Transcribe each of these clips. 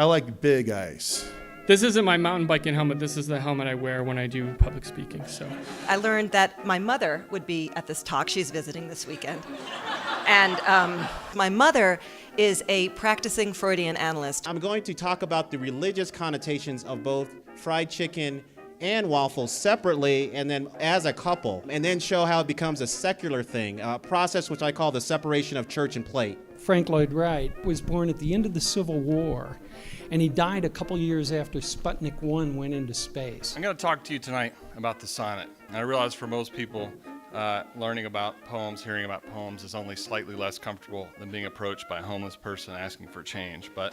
I like big ice. This isn't my mountain biking helmet. This is the helmet I wear when I do public speaking. So I learned that my mother would be at this talk. She's visiting this weekend. And my mother is a practicing Freudian analyst. I'm going to talk about the religious connotations of both fried chicken and waffles separately and then as a couple, and then show how it becomes a secular thing, a process which I call the separation of church and plate. Frank Lloyd Wright was born at the end of the Civil War, and he died a couple years after Sputnik 1 went into space. I'm going to talk to you tonight about the sonnet. And I realize for most people, learning about poems, hearing about poems is only slightly less comfortable than being approached by a homeless person asking for change, but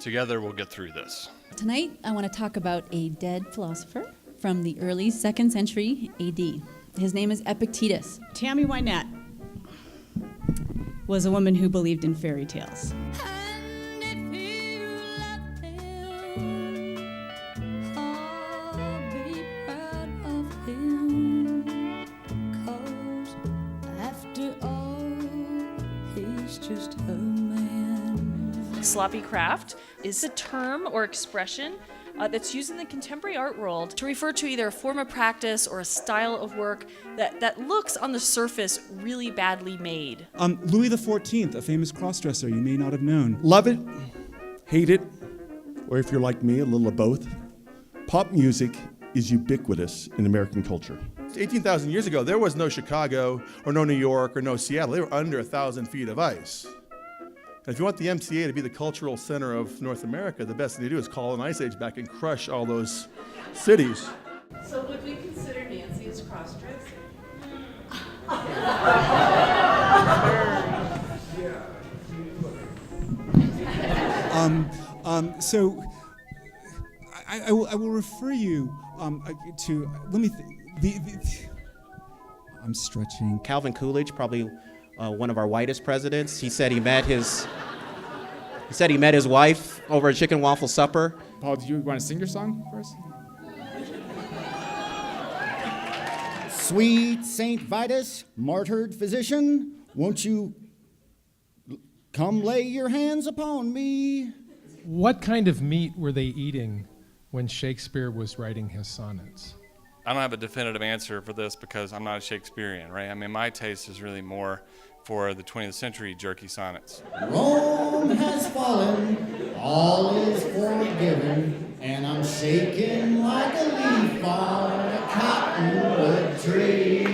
together we'll get through this. Tonight, I want to talk about a dead philosopher from the early 2nd century AD. His name is Epictetus. Tammy Wynette was a woman who believed in fairy tales. Sloppy craft is a term or expression that's used in the contemporary art world to refer to either a form of practice or a style of work that looks on the surface really badly made. Louis XIV, a famous crossdresser you may not have known. Love it, hate it, or if you're like me, a little of both. Pop music is ubiquitous in American culture. 18,000 years ago, there was no Chicago or no New York or no Seattle. They were under 1,000 feet of ice. And if you want the MCA to be the cultural center of North America, the best thing to do is call an ice age back and crush all those cities. So would we consider Nancy as cross-dressing? So I will refer you to, let me I'm stretching. Calvin Coolidge, probably one of our whitest presidents, he said he met his wife over a chicken waffle supper. Paul, do you want to sing your song for us? Sweet Saint Vitus, martyred physician, won't you come lay your hands upon me? What kind of meat were they eating when Shakespeare was writing his sonnets? I don't have a definitive answer for this because I'm not a Shakespearean, right? I mean, my taste is really more for the 20th century jerky sonnets. Rome has fallen, all is forgiven, and I'm shaking like a leaf on a cottonwood tree.